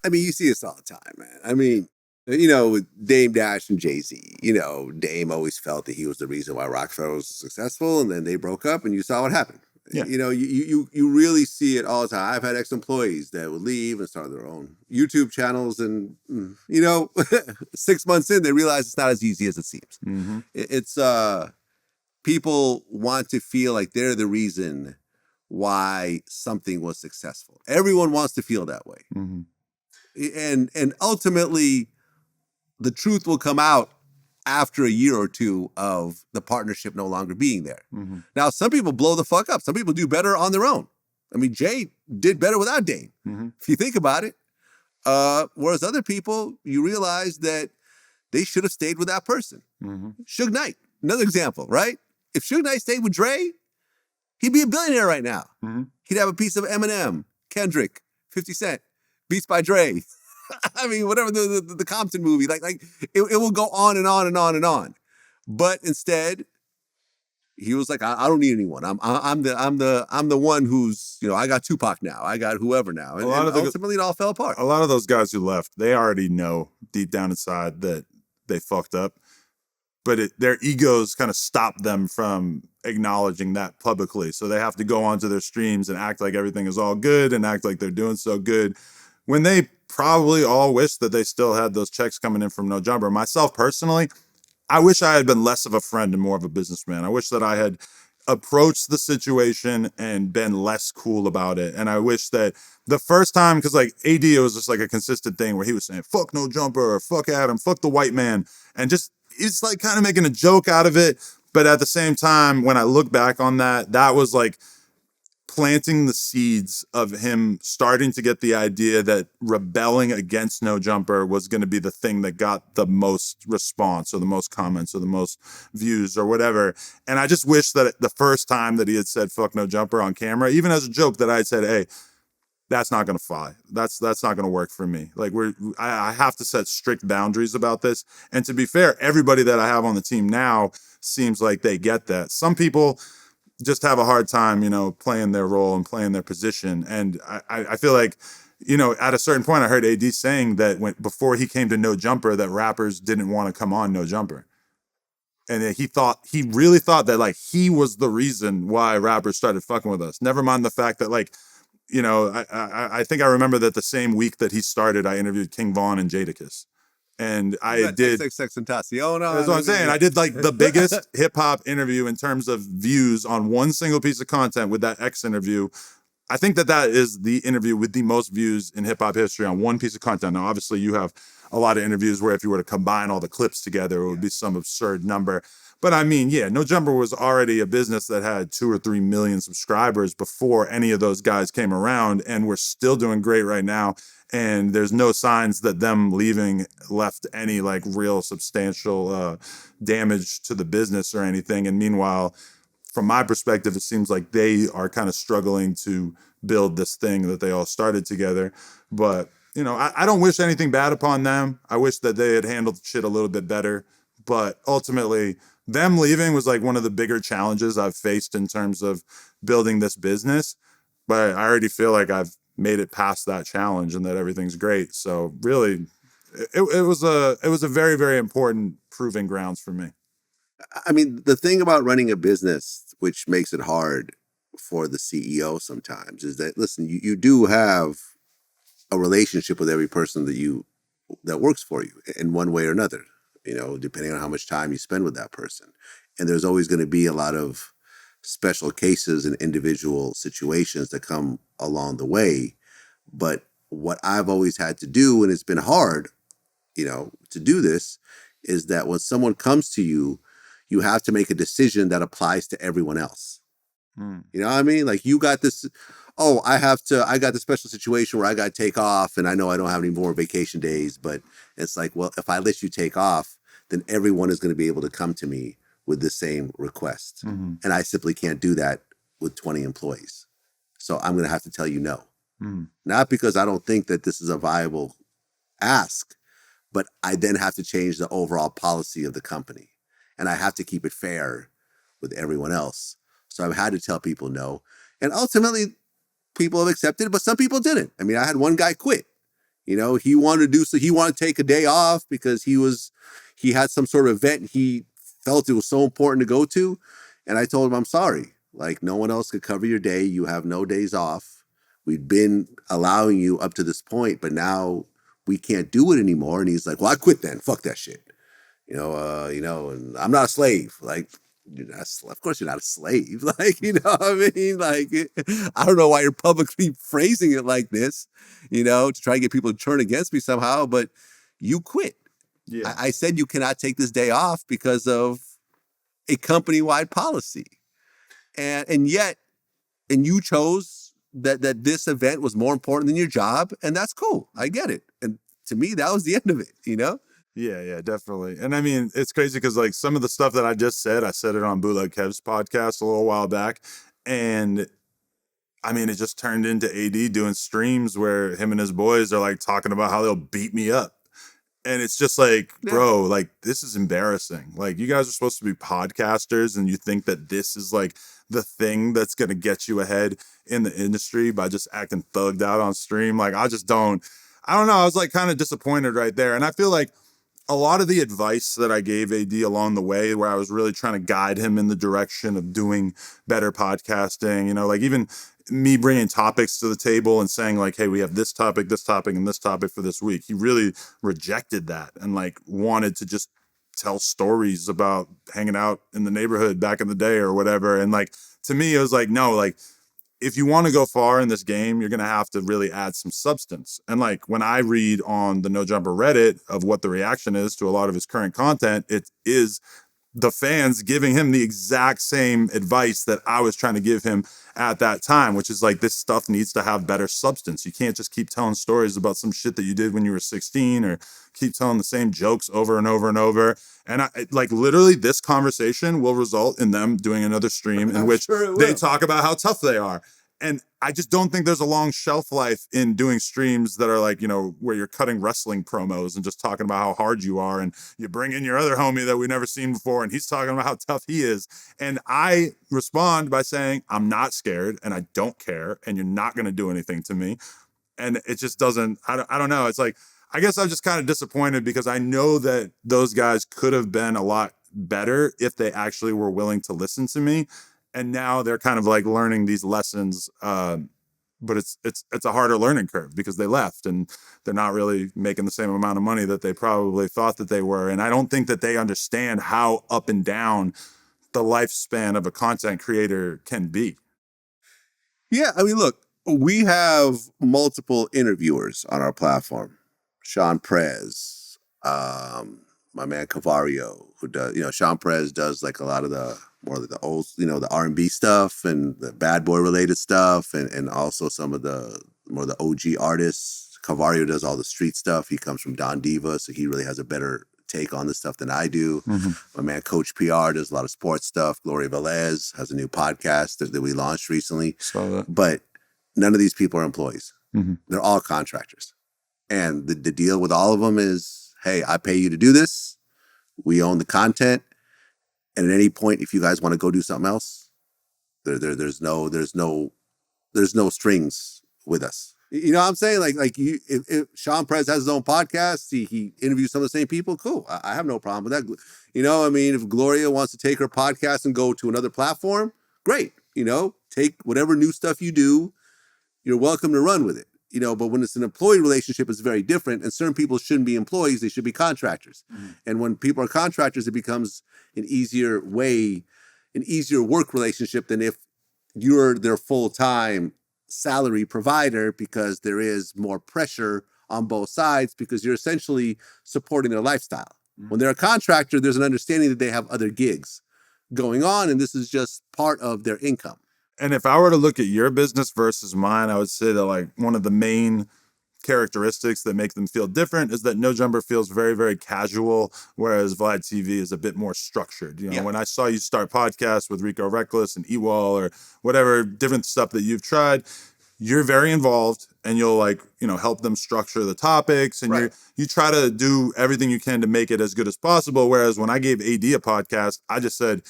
I mean, you see this all the time, man. I mean, with Dame Dash and Jay-Z, Dame always felt that he was the reason why Rockefeller was successful, and then they broke up, and you saw what happened. Yeah. You really see it all the time. I've had ex-employees that would leave and start their own YouTube channels, and 6 months in, they realize it's not as easy as it seems. Mm-hmm. It's people want to feel like they're the reason why something was successful. Everyone wants to feel that way. Mm-hmm. And ultimately, the truth will come out after a year or two of the partnership no longer being there. Mm-hmm. Now, some people blow the fuck up. Some people do better on their own. I mean, Jay did better without Dame, if you think about it. Whereas other people, you realize that they should have stayed with that person. Mm-hmm. Suge Knight, another example, right? If Suge Knight stayed with Dre, he'd be a billionaire right now. Mm-hmm. He'd have a piece of Eminem, Kendrick, 50 Cent, Beats by Dre. I mean, whatever the Compton movie, like it will go on and on and on and on. But instead, he was like, I don't need anyone. I'm the one who's, I got Tupac now. I got whoever now. And ultimately it all fell apart. A lot of those guys who left, they already know deep down inside that they fucked up. But their egos kind of stop them from acknowledging that publicly. So they have to go onto their streams and act like everything is all good and act like they're doing so good, when they probably all wish that they still had those checks coming in from No Jumper. Myself personally, I wish I had been less of a friend and more of a businessman. I wish that I had approached the situation and been less cool about it. And I wish that the first time, because like AD, it was just like a consistent thing where he was saying, fuck No Jumper, or fuck Adam, fuck the white man. And just, it's like kind of making a joke out of it. But at the same time, when I look back on that, that was like planting the seeds of him starting to get the idea that rebelling against No Jumper was going to be the thing that got the most response or the most comments or the most views or whatever. And I just wish that the first time that he had said fuck No Jumper on camera, even as a joke, that I had said, hey, that's not going to fly. That's not going to work for me. Like I have to set strict boundaries about this. And to be fair, everybody that I have on the team now seems like they get that. Some people just have a hard time, playing their role and playing their position. And I feel like, at a certain point, I heard AD saying that before he came to No Jumper, that rappers didn't want to come on No Jumper. And that he really thought that like he was the reason why rappers started fucking with us. Never mind the fact that like, I think I remember that the same week that he started, I interviewed King Von and Jadakiss. And I did XXXTentacion. That's what I'm saying. I did like the biggest hip hop interview in terms of views on one single piece of content with that X interview. I think that is the interview with the most views in hip hop history on one piece of content. Now, obviously, you have a lot of interviews where if you were to combine all the clips together, it would be some absurd number. But I mean, yeah, No Jumper was already a business that had 2 or 3 million subscribers before any of those guys came around, and we're still doing great right now. And there's no signs that them leaving left any like real substantial damage to the business or anything. And meanwhile, from my perspective, it seems like they are kind of struggling to build this thing that they all started together. But, I don't wish anything bad upon them. I wish that they had handled shit a little bit better. But ultimately, them leaving was like one of the bigger challenges I've faced in terms of building this business. But I already feel like I've made it past that challenge and that everything's great. So really, it was a very, very important proving grounds for me. I mean, the thing about running a business, which makes it hard for the CEO sometimes, is that, listen, you do have a relationship with every person that works for you in one way or another, depending on how much time you spend with that person. And there's always going to be a lot of special cases and individual situations that come along the way. But what I've always had to do, and it's been hard, to do this, is that when someone comes to you, you have to make a decision that applies to everyone else. You know what I mean? Like, you got this, I got this special situation where I got to take off, and I know I don't have any more vacation days, but it's like, well, if I let you take off, then everyone is going to be able to come to me with the same request. Mm-hmm. And I simply can't do that with 20 employees. So I'm going to have to tell you no. Mm-hmm. Not because I don't think that this is a viable ask, but I then have to change the overall policy of the company. And I have to keep it fair with everyone else. So I've had to tell people no. And ultimately, people have accepted, but some people didn't. I mean, I had one guy quit. You know, he wanted to do so. He wanted to take a day off because he had some sort of event he felt it was so important to go to. And I told him, I'm sorry. Like, no one else could cover your day. You have no days off. We've been allowing you up to this point, but now we can't do it anymore. And he's like, well, I quit then. Fuck that shit. And I'm not a slave. Like, of course you're not a slave. Like, you know what I mean? Like, I don't know why you're publicly phrasing it like this, to try and get people to turn against me somehow, but you quit. Yeah. I said you cannot take this day off because of a company-wide policy. And you chose that this event was more important than your job, and that's cool. I get it. And to me, that was the end of it. Yeah, definitely. And I mean, it's crazy because like some of the stuff that I just said, I said it on Bootleg Kev's podcast a little while back. And I mean, it just turned into AD doing streams where him and his boys are like talking about how they'll beat me up. And it's just like, bro, like this is embarrassing. Like you guys are supposed to be podcasters and you think that this is like the thing that's going to get you ahead in the industry by just acting thugged out on stream. Like I don't know. I was like kind of disappointed right there. And I feel like a lot of the advice that I gave AD along the way, where I was really trying to guide him in the direction of doing better podcasting, like even me bringing topics to the table and saying like, hey, we have this topic, and this topic for this week. He really rejected that and like wanted to just tell stories about hanging out in the neighborhood back in the day or whatever. And like, to me, it was like, no, like, if you want to go far in this game, you're going to have to really add some substance. And like when I read on the No Jumper Reddit of what the reaction is to a lot of his current content, it is the fans giving him the exact same advice that I was trying to give him at that time, which is like, this stuff needs to have better substance. You can't just keep telling stories about some shit that you did when you were 16 or keep telling the same jokes over and over and over. And I like literally this conversation will result in them doing another stream in which they talk about how tough they are. And I just don't think there's a long shelf life in doing streams that are like, where you're cutting wrestling promos and just talking about how hard you are. And you bring in your other homie that we've never seen before, and he's talking about how tough he is. And I respond by saying, I'm not scared and I don't care. And you're not going to do anything to me. And it just doesn't, I don't know. It's like, I guess I'm just kind of disappointed because I know that those guys could have been a lot better if they actually were willing to listen to me. And now they're kind of like learning these lessons, but it's a harder learning curve because they left and they're not really making the same amount of money that they probably thought that they were. And I don't think that they understand how up and down the lifespan of a content creator can be. Yeah, I mean, look, we have multiple interviewers on our platform. Sean Prez, my man Cavario, who does, Sean Prez does like a lot of the more of the old, the R&B stuff and the bad boy related stuff, and also some of the more the OG artists. Cavario does all the street stuff. He comes from Don Diva, so he really has a better take on this stuff than I do. Mm-hmm. My man Coach PR does a lot of sports stuff. Gloria Velez has a new podcast that we launched recently. But none of these people are employees. Mm-hmm. They're all contractors. And the deal with all of them is, hey, I pay you to do this. We own the content. And at any point, if you guys want to go do something else, there's no strings with us. You know what I'm saying? If Sean Prez has his own podcast, he interviews some of the same people. Cool. I have no problem with that. If Gloria wants to take her podcast and go to another platform, great. Take whatever new stuff you do. You're welcome to run with it. But when it's an employee relationship, it's very different. And certain people shouldn't be employees; they should be contractors. Mm-hmm. And when people are contractors, it becomes an easier work relationship than if you're their full-time salary provider, because there is more pressure on both sides because you're essentially supporting their lifestyle. Mm-hmm. When they're a contractor, there's an understanding that they have other gigs going on, and this is just part of their income. And if I were to look at your business versus mine, I would say that like one of the main characteristics that make them feel different is that No Jumper feels very, very casual, whereas Vlad TV is a bit more structured. When I saw you start podcasts with Rico Reckless and Ewall or whatever different stuff that you've tried, you're very involved and you'll help them structure the topics and you try to do everything you can to make it as good as possible. Whereas when I gave AD a podcast, I just said,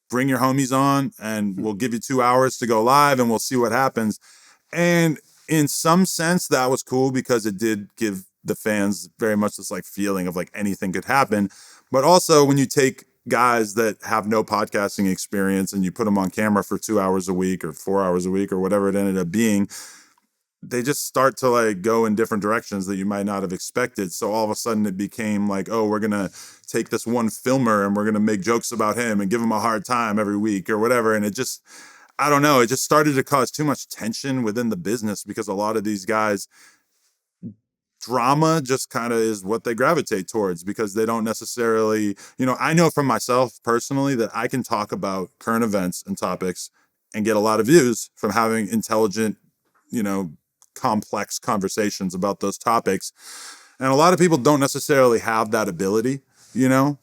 bring your homies on and we'll give you 2 hours to go live and we'll see what happens. And in some sense, that was cool because it did give the fans very much this like feeling of like anything could happen. But also when you take guys that have no podcasting experience and you put them on camera for 2 hours a week or 4 hours a week or whatever it ended up being, they just start to like go in different directions that you might not have expected. So all of a sudden it became like, oh, we're going to take this one filmer and we're going to make jokes about him and give him a hard time every week or whatever. And it just, I don't know, it just started to cause too much tension within the business because a lot of these guys, drama just kind of is what they gravitate towards because they don't necessarily, I know from myself personally that I can talk about current events and topics and get a lot of views from having intelligent, complex conversations about those topics. And a lot of people don't necessarily have that ability,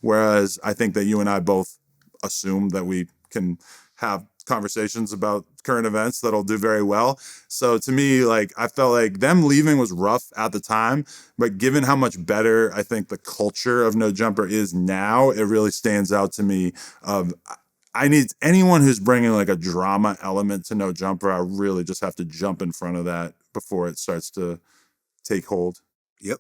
whereas I think that you and I both assume that we can have conversations about current events that'll do very well. So to me, like, I felt like them leaving was rough at the time, but given how much better I think the culture of No Jumper is now, it really stands out to me. I need anyone who's bringing like a drama element to No Jumper. I really just have to jump in front of that before it starts to take hold. Yep.